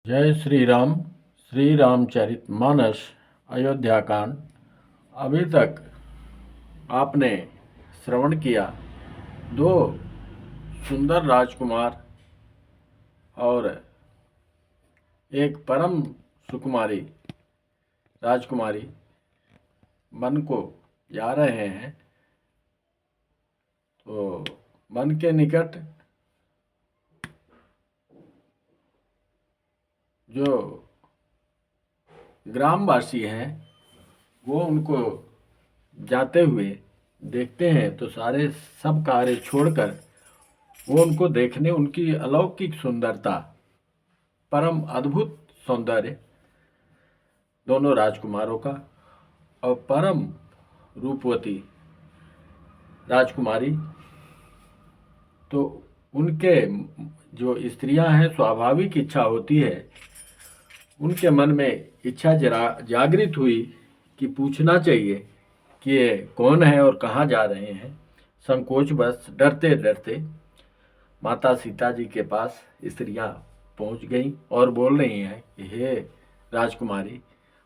जय श्री राम। श्री रामचरित मानस अयोध्या कांड। अभी तक आपने श्रवण किया दो सुंदर राजकुमार और एक परम सुकुमारी राजकुमारी वन को जा रहे हैं। तो वन के निकट जो ग्रामवासी हैं वो उनको जाते हुए देखते हैं तो सारे सब कार्य छोड़कर वो उनको देखने, उनकी अलौकिक सुंदरता, परम अद्भुत सौंदर्य दोनों राजकुमारों का और परम रूपवती राजकुमारी, तो उनके जो स्त्रियां हैं स्वाभाविक इच्छा होती है, उनके मन में इच्छा जागृत हुई कि पूछना चाहिए कि ये कौन है और कहाँ जा रहे हैं। संकोच बस डरते डरते माता सीता जी के पास स्त्रियां पहुंच गईं और बोल रही हैं कि हे राजकुमारी,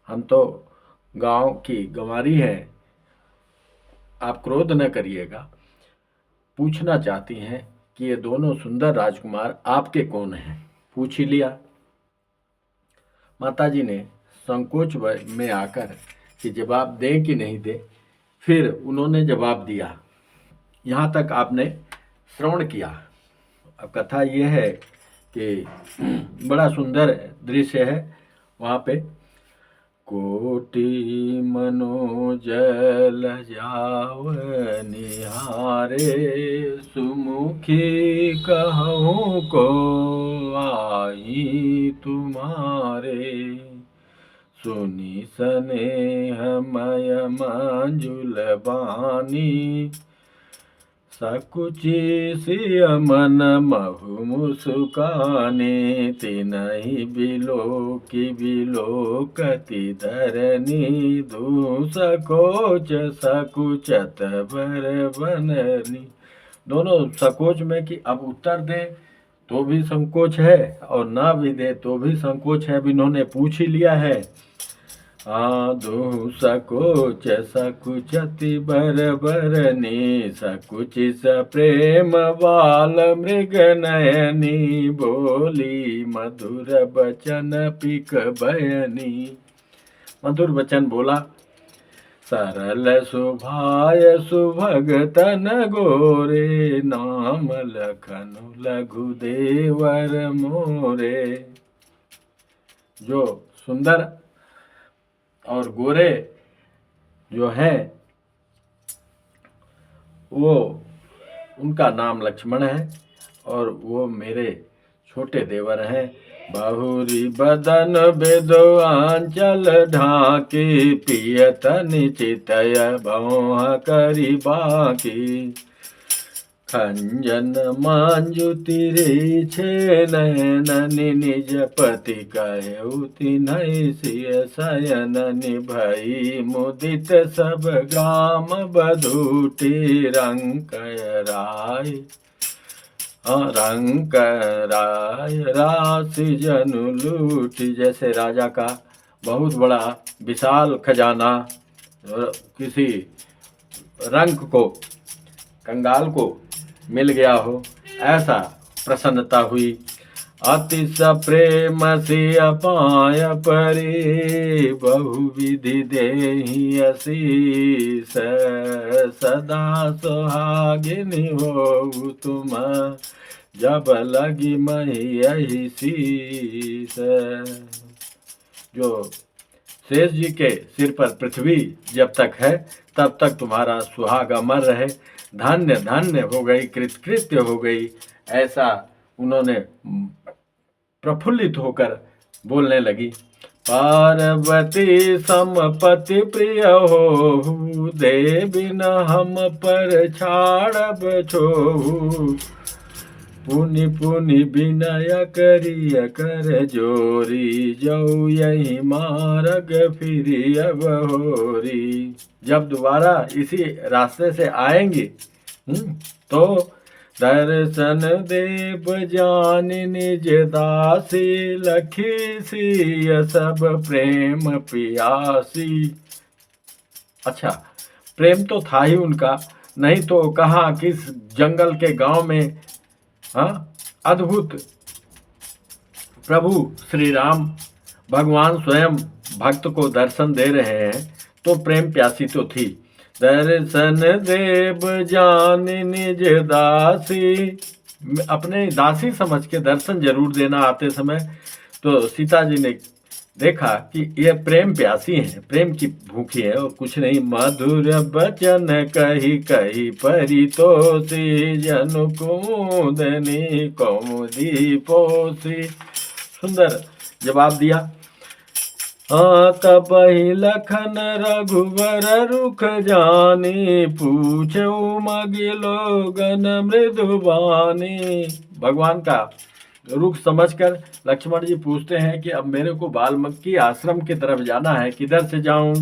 हम तो गांव की गंवारी हैं, आप क्रोध न करिएगा। पूछना चाहती हैं कि ये दोनों सुंदर राजकुमार आपके कौन हैं। पूछ ही लिया। माताजी ने संकोच में आकर कि जवाब दें कि नहीं दे, फिर उन्होंने जवाब दिया। यहाँ तक आपने श्रवण किया। अब कथा ये है कि बड़ा सुंदर दृश्य है वहाँ पे। कोटि मनोजल जाव निहारे, सुमुखी कहूँ को आई तुम्हारे। सुनी स्नेहमय मंजुल बानी, सकुचि सिय मन महु मुस्काने। तिनहि बिलोकि बिलोकति धरनी, दू सकोच सकुचत बर बननी। दोनों सकोच में कि अब उत्तर दे तो भी संकोच है और ना भी दे तो भी संकोच है। अब इन्होंने पूछ ही लिया है। दो सकोच सकुचति बर बरनी, सकुचि स प्रेम बाल मृग नयनी। बोली मधुर बचन पिक बयनी। मधुर वचन बोला, सरल सुभाय सुभग तन गोरे। नाम लखनु लघु देवर मोरे। जो सुंदर और गोरे जो हैं वो, उनका नाम लक्ष्मण है और वो मेरे छोटे देवर हैं। बहुरी बदन बेदोआंचल ढाके, पियत निचितय भौह करी बाकी। खंजन मांजुति रे छे नयननि, निज पति कहु तिन्हि सिय शयननि। भई मुदित सब ग्राम बधूटी, रंकय राय रंकराय राशि जनु लूटी। जैसे राजा का बहुत बड़ा विशाल खजाना किसी रंक को, कंगाल को मिल गया हो, ऐसा प्रसन्नता हुई। अति प्रेम से अपाय परे, बहुविधि देहि असीस। सदा सुहागिनी हो तुम, जब लगी मही यही शीस। जो शेष जी के सिर पर पृथ्वी जब तक है तब तक तुम्हारा सुहाग अमर रहे। धन्य धन्य हो गई, कृतकृत्य हो गई, ऐसा उन्होंने प्रफुल्लित होकर बोलने लगी। पार्वती समपति प्रिय हो, देवी न हम पर छाड़ब छोहु। पुनि पुनि विनय करिय कर जोरी, जो यही मार्ग फिरी अब होरी। जब दोबारा इसी रास्ते से आएंगी तो दर्शन देव जान निज दासी, लखी सिय सब प्रेम पियासी। अच्छा, प्रेम तो था ही उनका, नहीं तो कहाँ किस जंगल के गांव में अद्भुत प्रभु श्री राम भगवान स्वयं भक्त को दर्शन दे रहे हैं, तो प्रेम प्यासी तो थी। दर्शन देव जान निज दासी, अपने दासी समझ के दर्शन जरूर देना आते समय। तो सीता जी ने देखा कि ये प्रेम प्यासी हैं, प्रेम की भूखी है और कुछ नहीं। मधुर बचन कही कही परितोषी, जनु कुमुदनी कौमुदी पोसी। सुंदर जवाब दिया। तब ही लखन रघुवर रुख जानी, पूछो मगिलो गन मृदुबानी। भगवान का रुख समझकर लक्ष्मण जी पूछते हैं कि अब मेरे को वाल्मीकि आश्रम की तरफ जाना है, किधर से जाऊं?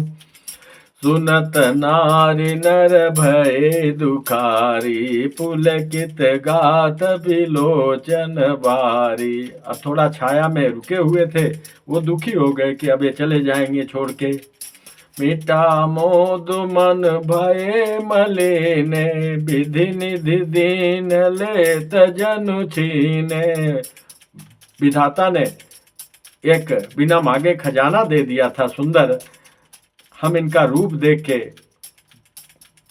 सुनत नारी नर भय दुखारी, पुलकित गात बिलोचन बारी। अब थोड़ा छाया में रुके हुए थे, वो दुखी हो गए कि अब ये चले जाएंगे छोड़ के। मिटा मोद मन भय मलिने, विधि निधि दीन लेत जनु छीने। विधाता ने एक बिना मांगे खजाना दे दिया था सुंदर, हम इनका रूप देख के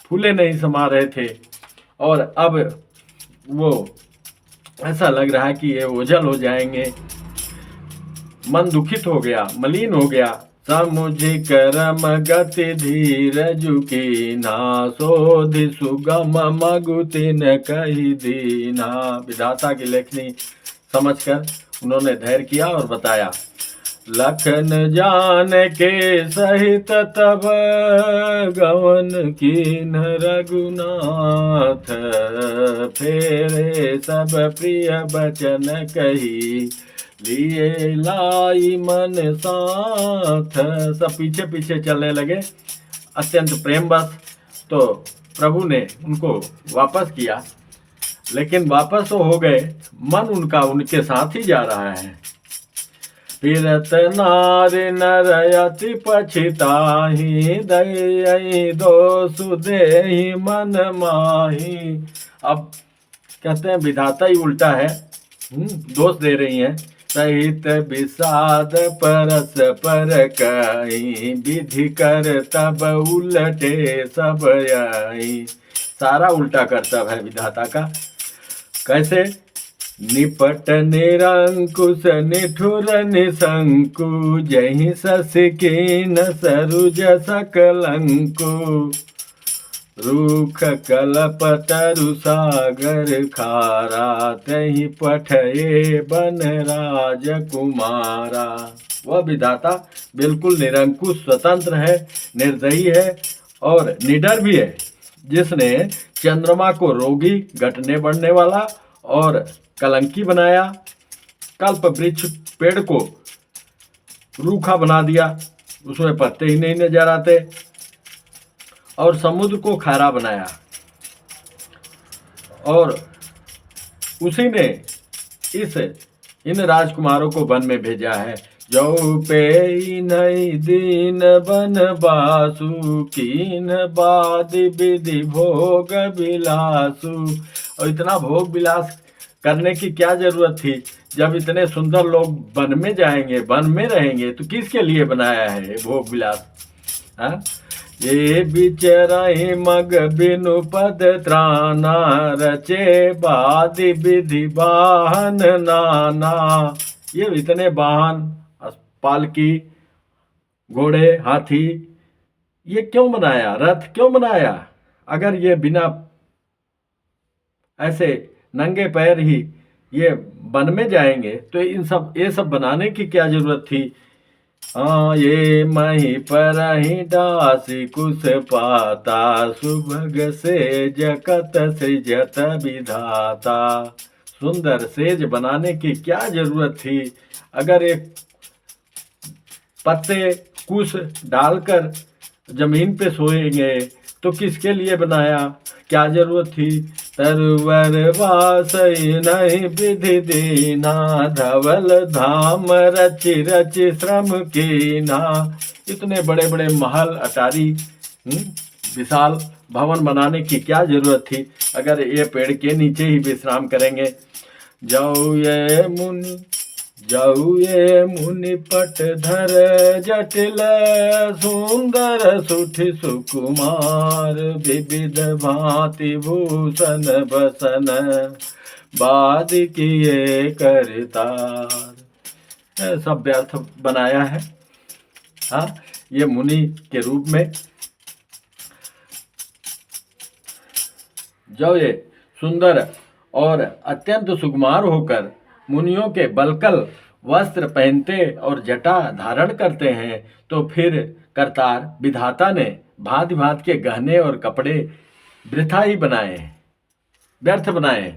फूले नहीं समा रहे थे, और अब वो ऐसा लग रहा है कि ये ओझल हो जाएंगे। मन दुखित हो गया, मलिन हो गया। समुझि करम गति धीरज की ना, सोधि सुगम मगुति न कही दीना। विधाता की लेखनी समझकर उन्होंने धैर्य किया और बताया। लखन जान के सहित तब गवन कीन रघुनाथ, फेरे सब प्रिय बचन कही, लिए लाई मन साथ। सब पीछे पीछे चलने लगे अत्यंत प्रेम बस। तो प्रभु ने उनको वापस किया, लेकिन वापस तो हो गए, मन उनका उनके साथ ही जा रहा है। फिरत नार नर अति पछिताहि, दई दोषु देहि मन माही। अब कहते हैं विधाता ही उल्टा है, दोष दे रही हैं। सहित विषाद परस पर कहीं, विधि कर तब उलटे सब आई। सारा उल्टा करता है विधाता का। कैसे? निपट निरंकुश निठुर निशंकु, जहि शशि कीन सरुज सकलंकु। रूख कलप तरु सागर खारा, तहि पठये बन राजकुमारा। वह विधाता बिल्कुल निरंकुश स्वतंत्र है, निर्दयी है और निडर भी है, जिसने चंद्रमा को रोगी, घटने बढ़ने वाला और कलंकी बनाया, कल्प वृक्ष पेड़ को रूखा बना दिया, उसमें पत्ते ही नहीं नजर आते, और समुद्र को खारा बनाया। और उसी ने इन राजकुमारों को वन में भेजा है। जो पे नई दीन बन बासु, कीन बादि विधि भोग बिलासु। और इतना भोग विलास करने की क्या जरूरत थी, जब इतने सुंदर लोग वन में जाएंगे, वन में रहेंगे, तो किसके लिए बनाया है भोग विलास? ये बिचराई मग बिनु पद त्राना, रचे बादि विधि वाहन नाना। ये इतने वाहन, पालकी, घोड़े, हाथी, ये क्यों बनाया? रथ क्यों बनाया? अगर ये बिना ऐसे नंगे पैर ही ये वन में जाएंगे, तो ये सब बनाने की क्या जरूरत थी? ये मही पर ही दासी कुश पाता, सुभग सेज कत सृजत विधाता। सुंदर सेज बनाने की क्या जरूरत थी? अगर एक पत्ते कुश डालकर जमीन पे सोएंगे तो किसके लिए बनाया? क्या जरूरत थी? तरवर वासई नहीं विधि दीना, धवल धाम रचि रचि श्रम कीना। इतने बड़े बड़े महल अटारी विशाल भवन बनाने की क्या जरूरत थी, अगर ये पेड़ के नीचे ही विश्राम करेंगे। जाऊ ये मुनि पट धर जटिल, सुंदर सुठि सुकुमार, विविध भांति भूषण बसन, बाद किए करतार। सब व्यर्थ बनाया है। हाँ, ये मुनि के रूप में जो ये सुंदर और अत्यंत सुकुमार होकर मुनियों के बलकल वस्त्र पहनते और जटा धारण करते हैं, तो फिर करतार विधाता ने भांति भांति के गहने और कपड़े वृथा ही बनाए, व्यर्थ बनाए।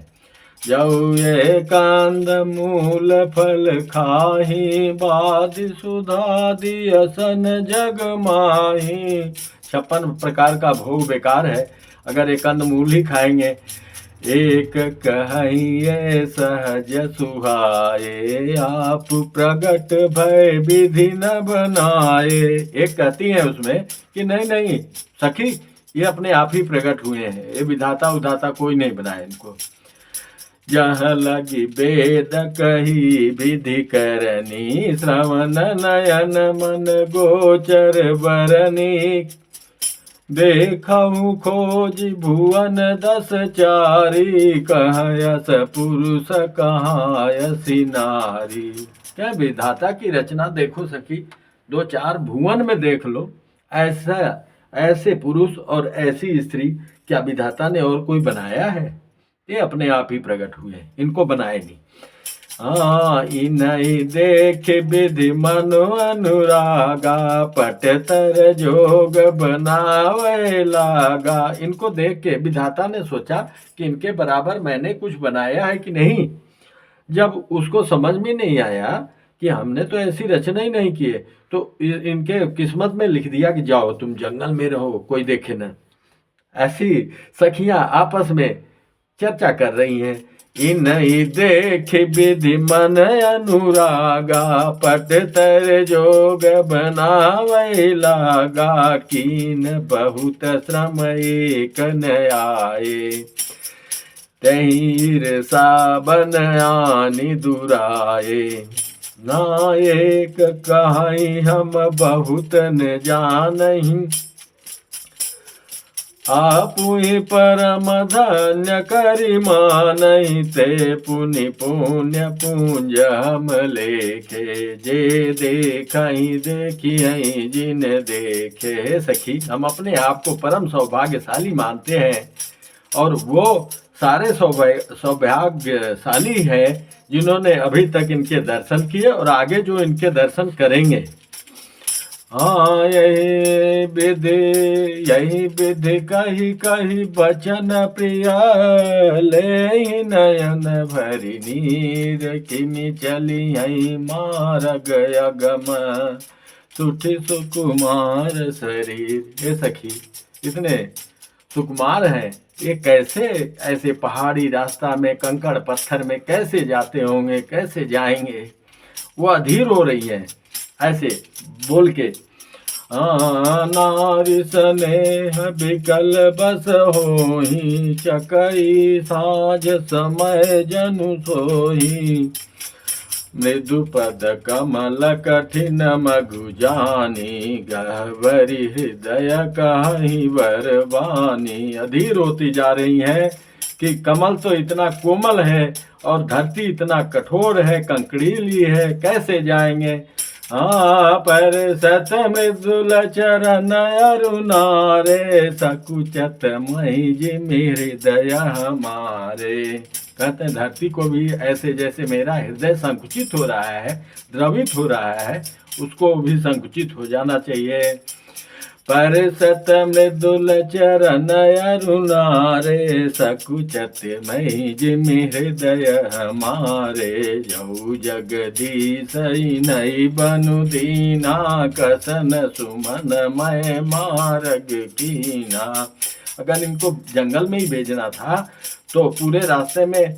जाऊ ये कांद मूल फल खाही, बादि सुधा दियसन जग माही। 56 प्रकार का भोग बेकार है अगर एक कंद मूल ही खाएंगे। एक कहिए सहज सुहाए, आप प्रगट भय विधि न बनाए। एक कहती है उसमें कि नहीं सखी, ये अपने आप ही प्रकट हुए हैं, ये विधाता उधाता कोई नहीं बनाए इनको। जहाँ लगी वेद कही विधि करनी, श्रवण नयन मन गोचर बरनी। देखहु खोज भुवन 10 चारी, कहयस पुरुष कहायसी नारी। क्या विधाता की रचना देखो सखी, 2-4 भुवन में देख लो, ऐसे पुरुष और ऐसी स्त्री क्या विधाता ने और कोई बनाया है? ये अपने आप ही प्रकट हुए, इनको बनाए नहीं। इन्हीं देख विधि मनो अनुरागा, पटतर जोग बनावे लागा। इनको देख के विधाता ने सोचा कि इनके बराबर मैंने कुछ बनाया है कि नहीं। जब उसको समझ में नहीं आया कि हमने तो ऐसी रचना ही नहीं की है, तो इनके किस्मत में लिख दिया कि जाओ तुम जंगल में रहो, कोई देखे ना। ऐसी सखियां आपस में चर्चा कर रही हैं। इन्हीं देख विधि मन अनुरागा, पट तर जोग बनावे लागा। कीन बहुत श्रम एक न आए, तहीर साबन आनी दुराए। नायक कहीं हम बहुत न जानहीं, आपुहि परम धन्य करि मानहि। ते पुनि पुण्य पूंज हम लेखे, जे देखहि देखिहि जिन देखे। सखी, हम अपने आप को परम सौभाग्यशाली मानते हैं, और वो सारे सौभाग्यशाली हैं जिन्होंने अभी तक इनके दर्शन किए और आगे जो इनके दर्शन करेंगे। हाँ, यही विधि कही कही बचन प्रिय, ले नयन भरि नीर। किमि चली हई मार्ग अगम, सुठि सुकुमार शरीर। ये सखी इतने सुकुमार हैं, ये कैसे ऐसे पहाड़ी रास्ता में कंकड़ पत्थर में कैसे जाते होंगे, कैसे जाएंगे। वो अधीर हो रही है ऐसे बोल के। नारी स्नेह विकल बस होही, चकई साँझ समय जनु सोही। मृदु पद कमल कठिन मगु जानी, गहवरी हृदय कहि बरबानी। अधीर होती जा रही है कि कमल तो इतना कोमल है और धरती इतना कठोर है, कंकड़ीली है, कैसे जाएंगे। पर सत मृदुल चरण अरुणारे, सकुचत मही जिमि हृदय हमारे। कहते हैं धरती को भी ऐसे जैसे मेरा हृदय संकुचित हो रहा है, द्रवित हो रहा है, उसको भी संकुचित हो जाना चाहिए। पर सत मृदुल चरण अरुणारे, सकुचत मही जिमि हृदय हमारे। जऊ जगदीश नहीं बनु दीना, कसन सुमन मय मार्ग कीना। अगर इनको जंगल में ही भेजना था तो पूरे रास्ते में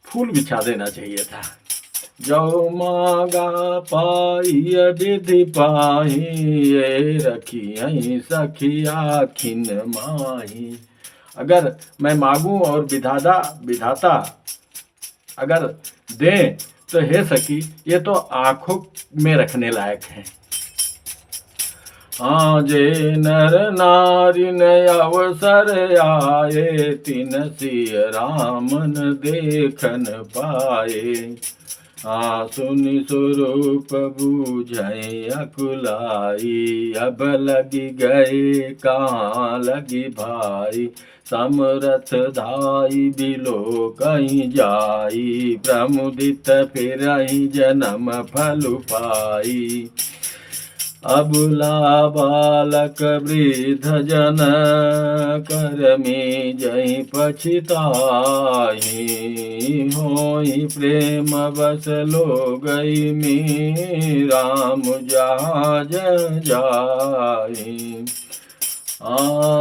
फूल बिछा देना चाहिए था। जो मागा पाई विधि पाही, ये रखी सखिया खिन माही। अगर मैं मांगू और विधाता अगर दें तो हे सखी, ये तो आंखों में रखने लायक है। जे नर नारी न अवसर आए, तिन सिय रामन देखन पाए। सुनि स्वरूप बूझै अकुलाई, अब लगी गए कहाँ लगी भाई। समरथ धाई बिलो कहीं जाई, प्रमुदित फिरहि जन्म फल पाई। अबुला बालक वृद्ध जन, करमी जहि पछिताहि। होई प्रेम बस लोगई में, राम जहाज जाहि।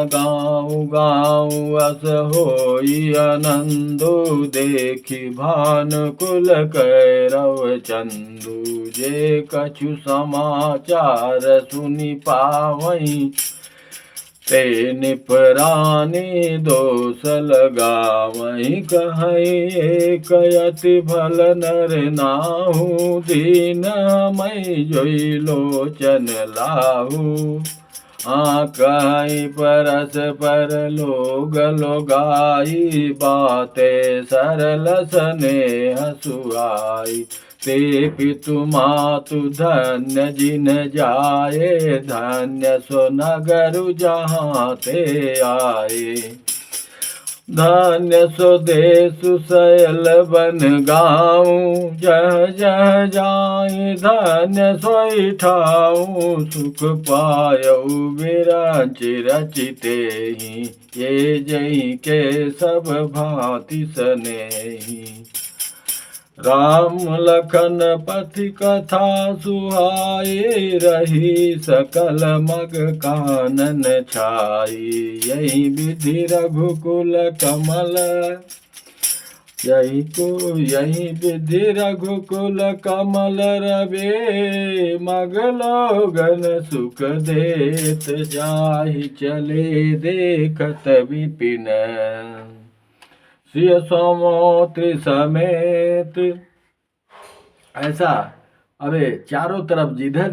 गाँव गाँव अस होई आनंदो, देखी भानुकुल कैरव चंदू। जे कछु समाचार सुनि पावई, ते निपरानी दोष लगावई। कहई एक अति भल नर नाहु, दीन मई जोई लोचन लाहू। कहीं परस पर लोग लोगाई, बाते सरल स्नेह सुहाई। ते पितु मातु धन्य जिन जाए, धन्य सो नगर जहाँ ते आए। धन्य सो देश सयल बन गाँव, जह जह जाई धन्य सोई ठाऊ। सुख पायऊ विरच रचिते ही, ये जही के सब भांति स्नेही। राम लखन पथि कथा सुहाई, रही सकल मग कानन छाई। यही विधि रघुकुल कमल, यही विधि रघुकुल कमल रवे। मग लोगन सुख देत जाहि, चले देखत विपिन। सिय सोमोत्र समेत। ऐसा अबे चारों तरफ जिधर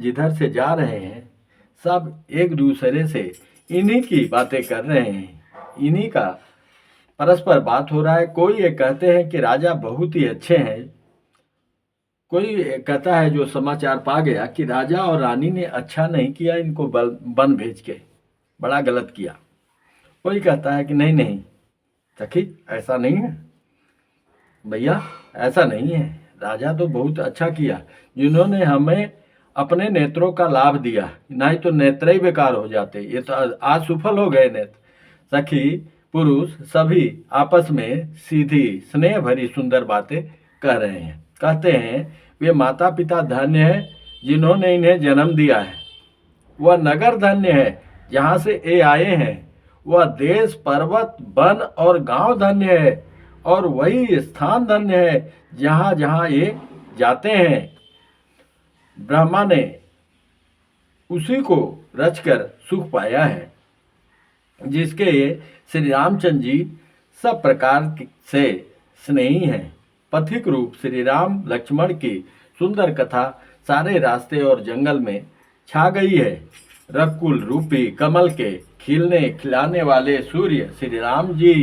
जिधर से जा रहे हैं, सब एक दूसरे से इन्हीं की बातें कर रहे हैं, इन्हीं का परस्पर बात हो रहा है। कोई ये कहते हैं कि राजा बहुत ही अच्छे हैं, कोई कहता है जो समाचार पा गया कि राजा और रानी ने अच्छा नहीं किया, इनको वन भेज के बड़ा गलत किया। कोई कहता है कि नहीं नहीं सखी, ऐसा नहीं है भैया, ऐसा नहीं है, राजा तो बहुत अच्छा किया, जिन्होंने हमें अपने नेत्रों का लाभ दिया, नहीं तो नेत्र ही बेकार हो जाते। ये तो आज सफल हो गए नेत्र। सखी पुरुष सभी आपस में सीधी स्नेह भरी सुंदर बातें कह रहे हैं। कहते हैं वे माता पिता धन्य है जिन्होंने इन्हें जन्म दिया है, वह नगर धन्य है जहाँ से ये आए हैं, वह देश पर्वत वन और गांव धन्य है, और वही स्थान धन्य है जहाँ जहाँ ये जाते हैं। ब्रह्मा ने उसी को रचकर सुख पाया है, जिसके श्री रामचंद्र जी सब प्रकार से स्नेही हैं। पथिक रूप श्री राम लक्ष्मण की सुंदर कथा सारे रास्ते और जंगल में छा गई है। रकुल रूपी कमल के खिलने खिलाने वाले सूर्य श्री राम जी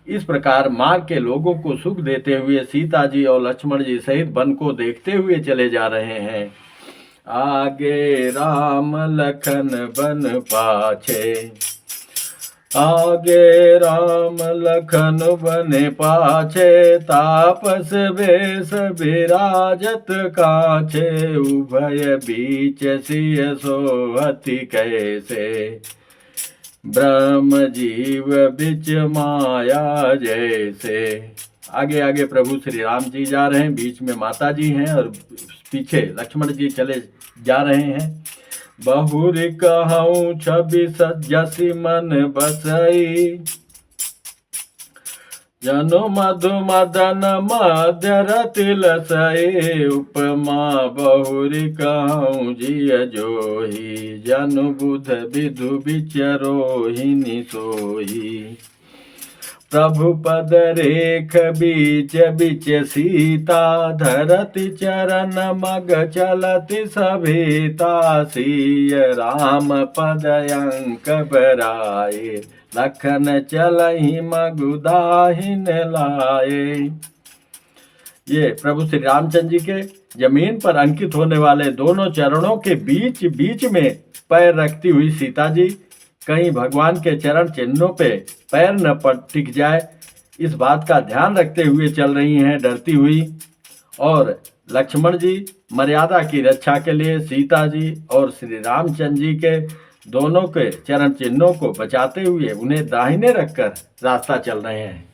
इस प्रकार मार्ग के लोगों को सुख देते हुए सीता जी और लक्ष्मण जी सहित वन को देखते हुए चले जा रहे हैं। आगे राम लखन बन पाछे, आगे राम लखन बने पाछे। तापस वेश विराजत काछे, उभय बीच सिय सोहति कैसे। ब्रह्म जीव बिच माया जैसे। आगे आगे प्रभु श्री राम जी जा रहे हैं, बीच में माता जी हैं और पीछे लक्ष्मण जी चले जा रहे हैं। बहुरी कहूँ छवि जसी मन बसई, जनु मधु मदन मध्य रति लसई, उपमा बहुरी कहूँ जिय जोही, जनु बुध विधु विचरोहिनी सोही। प्रभु पद रेख बीच बीच सीता, धरती चरण मग चलति सभीता, सिय राम पद अंक बराए, लखन चलहि मगु दाहिन लाए। ये प्रभु श्री रामचंद्र जी के जमीन पर अंकित होने वाले दोनों चरणों के बीच बीच में पैर रखती हुई सीता जी कहीं भगवान के चरण चिन्हों पे पैर न टिक जाए, इस बात का ध्यान रखते हुए चल रही हैं डरती हुई। और लक्ष्मण जी मर्यादा की रक्षा के लिए सीता जी और श्री रामचंद्र जी के दोनों के चरण चिन्हों को बचाते हुए उन्हें दाहिने रखकर रास्ता चल रहे हैं।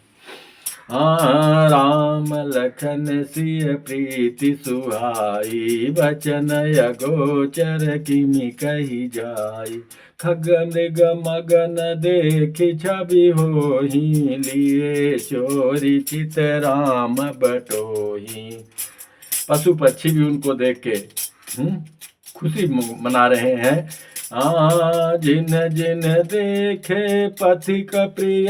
हाँ, राम लखन सिय प्रीति सुहाई, बचन अगोचर किमि कही जाई, खगन मगन देखि छवि होहि, लिए चोरी चित राम बटोही। पशु पक्षी भी उनको देख के खुशी मना रहे हैं। जिन जिन देखे पथिक प्रिय,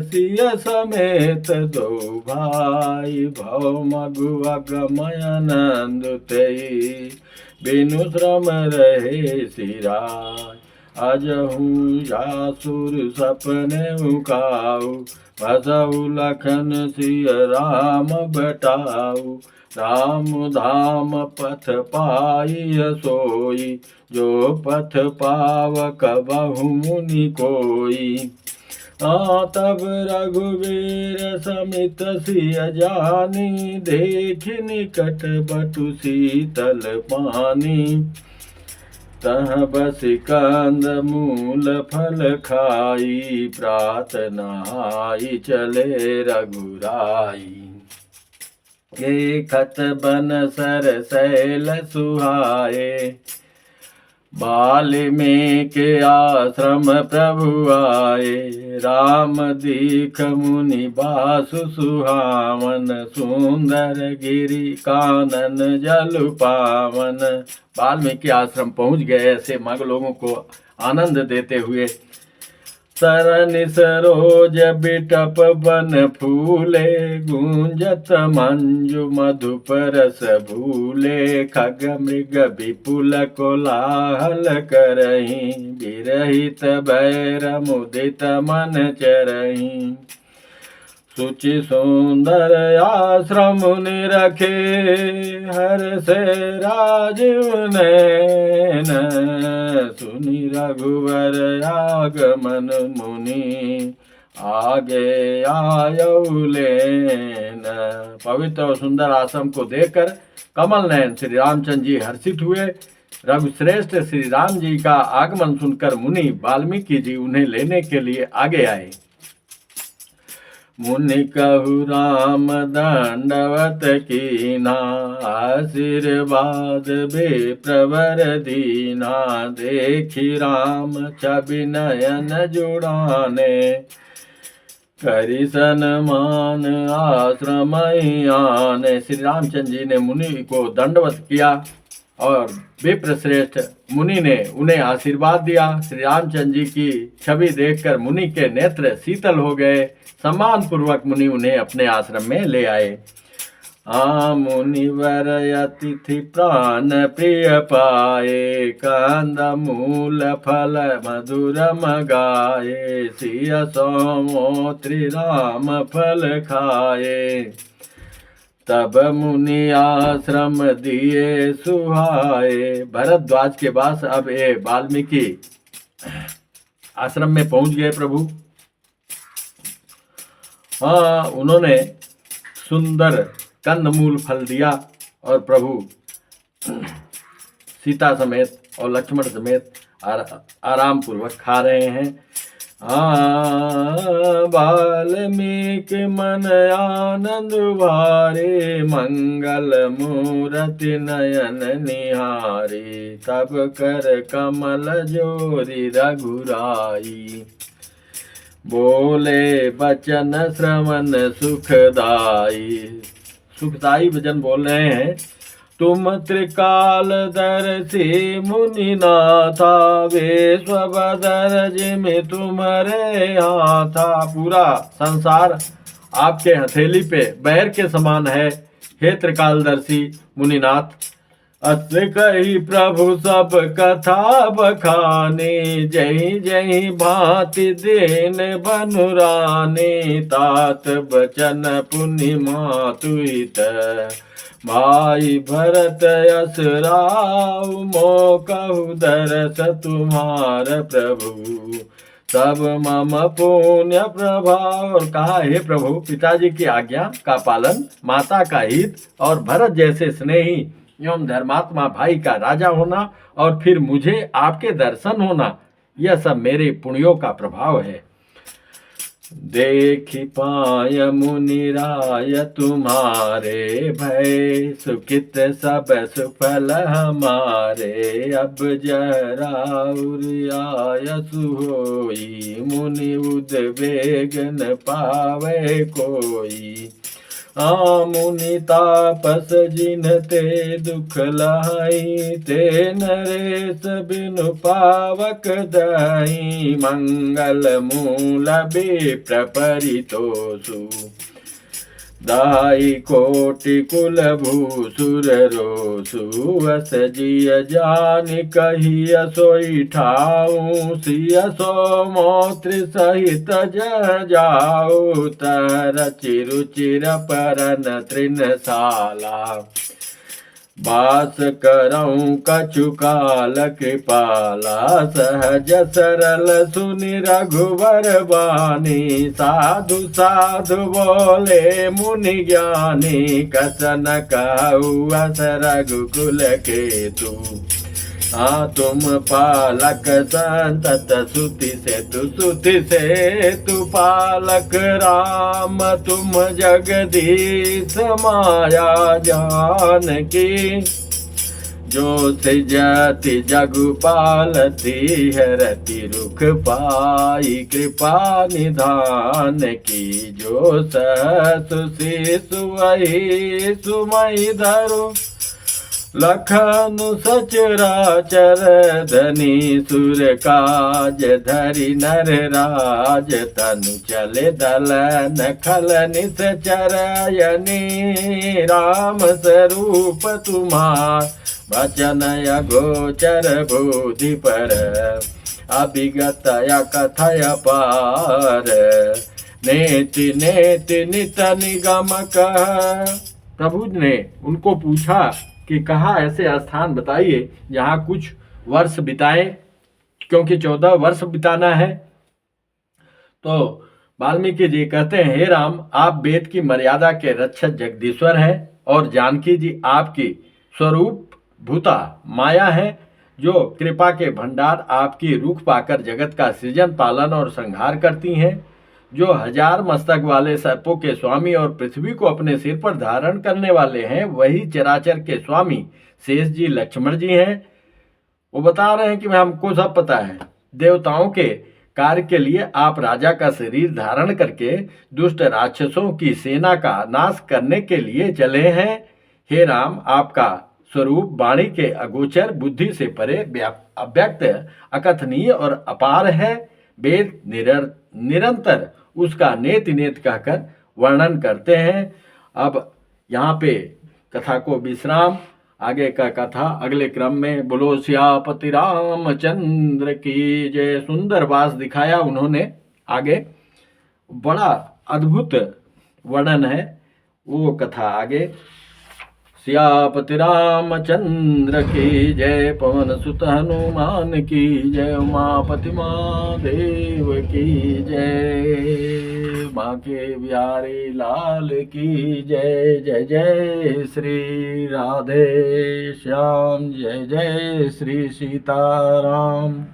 सिय समेत दो भाई, भव मगु अगमय नंद तेई, बिनु श्रम रहे सिराय, अजहू जासुर सपने उकाऊ, भसऊ लखन सिय राम बटाऊ, राम धाम पथ पाई सोई, जो पथ पावक बहु मुनि कोई। तब रघुवीर समित सिय जानी, देखि निकट बटु शीतल पानी, तह बस कंद मूल फल खाई, प्रातनाई चले रघुराई, देखत बन सर सैल सुहाए, वाल्मीकि आश्रम प्रभु आए, राम दीख मुनि बासु सुहावन, सुंदर गिरि कानन जल पावन। वाल्मीकि आश्रम पहुंच गए ऐसे मग लोगों को आनंद देते हुए। सरन सरोज बिटप बन फूले, गूंजत मंजु मधुप रस भूले, खग मृग विपुल कोलाहल करही, विरहित भैर मुदित मन चरही, सुचि सुंदर आश्रम निरखे, हर से राजीव नैन, सुनि रघुवर आगमन मुनि, आगे आयऊ लेन। पवित्र और सुंदर आश्रम को देखकर कमल नयन श्री रामचंद्र जी हर्षित हुए। रघुश्रेष्ठ श्री राम जी का आगमन सुनकर मुनि वाल्मीकि जी उन्हें लेने के लिए आगे आए। मुनि कहु राम दंडवत कीना, आशीर्वाद विप्रवर दीना, देखी राम छवि नयन जुड़ाने, करि सन्मान आश्रम आने। श्री रामचंद्र जी ने मुनि को दंडवत किया और विप्रश्रेष्ठ मुनि ने उन्हें आशीर्वाद दिया। श्री रामचंद्र जी की छवि देखकर मुनि के नेत्र शीतल हो गए। सम्मान पूर्वक मुनि उन्हें अपने आश्रम में ले आए। मुनिवर अतिथि प्राण प्रिय पाए, कंद मूल फल मधुर मगाए, सिय सोमोत्री राम फल खाए, तब मुनि आश्रम दिए सुहाए। भरद्वाज के पास अब ये वाल्मीकि आश्रम में पहुंच गए प्रभु। उन्होंने सुंदर कंदमूल फल दिया और प्रभु सीता समेत और लक्ष्मण समेत आराम पूर्वक खा रहे हैं। वाल्मीकि मन आनंद भारे, मंगल मूरति नयन निहारे, तब कर कमल जोरि रघुराई, बोले बचन श्रवण सुखदाई। सुखदाई वचन बोल रहे हैं। तुम त्रिकालदर्शी मुनिनाथा, विश्वभर जिमि तुम्हारे हाथा। पूरा संसार आपके हथेली पे बैर के समान है, हे त्रिकालदर्शी मुनिनाथ। अत्र कही प्रभु सब कथा बखाने, जय जय भांति देन बनुराने, तात बचन पुनि मातुइत, भाई भरत यस राव, मोकहु दरस तुम्हार प्रभु, तब मम पुण्य प्रभाव। और कहा, हे प्रभु, पिताजी की आज्ञा का पालन, माता का हित और भरत जैसे स्नेही एवं धर्मात्मा भाई का राजा होना, और फिर मुझे आपके दर्शन होना, यह सब मेरे पुण्यों का प्रभाव है। देखि पाय मुनि राय तुम्हारे, भय सुखित सब सुफल हमारे, अब जराउर आयसु होई, मुनि उद्वेग न पावे कोई। मुनि तापस जिन ते दुख लाई, ते नरेश बिनु पावक दाई, मंगल मूल विप्र परितोषु, दाई कोटि कुल भूसुर रोसु, अस जिय जानि कहिय सोई ठाऊ, सिय सो मोत्र सहित जाऊ, तर चिरुचिर परन तृणशाला, वास करऊँ कछु काल कृपाला, सहज सरल सुनि रघुवर बानी, साधु साधु बोले मुनि ज्ञानी, कसन कहु अस रघुकुल केतु, तुम पालक संतत सुति सेतु पालक राम, तुम जगदीश माया जानकी, जो सृजति जगु पालती, हरति रुख पाई कृपा निधान की, जो ससु शिशु वही सुमहि धरु, लखन सचराचर धनी, सुर काज धरि नर राज, तनु चले दलन खल निश्चरयनी, राम स्वरूप तुम्हार वचन अगोचर बुद्धि पर, अभिगत कथय पार, नेति नेति नित निगम कह। प्रभु ने उनको पूछा कि कहा ऐसे स्थान बताइए जहाँ कुछ वर्ष बिताएं, क्योंकि 14 वर्ष बिताना है। तो वाल्मीकि जी कहते हैं, हे राम, आप वेद की मर्यादा के रक्षक जगदीश्वर हैं, और जानकी जी आपकी स्वरूप भूता माया है, जो कृपा के भंडार आपकी रूख पाकर जगत का सृजन पालन और संहार करती हैं, जो 1000 मस्तक वाले सर्पों के स्वामी और पृथ्वी को अपने सिर पर धारण करने वाले हैं, वही चराचर के स्वामी शेष जी लक्ष्मण जी हैं। वो बता रहे हैं कि हमको सब पता है, देवताओं के कार्य के लिए आप राजा का शरीर धारण करके दुष्ट राक्षसों की सेना का नाश करने के लिए चले हैं। हे राम, आपका स्वरूप वाणी के अगोचर, बुद्धि से परे, अव्यक्त, अकथनीय और अपार है। वेद निरंतर उसका नेति नेत कहकर वर्णन करते हैं। अब यहाँ पे कथा को विश्राम, आगे का कथा अगले क्रम में। बोलो सियापति रामचंद्र की जय। सुंदर वास दिखाया उन्होंने। आगे बड़ा अद्भुत वर्णन है, वो कथा आगे। सियापति रामचंद्र की जय। पवन सुत हनुमान की जय। उमापति महादेव की जय। माँ के बिहारी लाल की जय। जय जय श्री राधे श्याम। जय जय श्री सीताराम।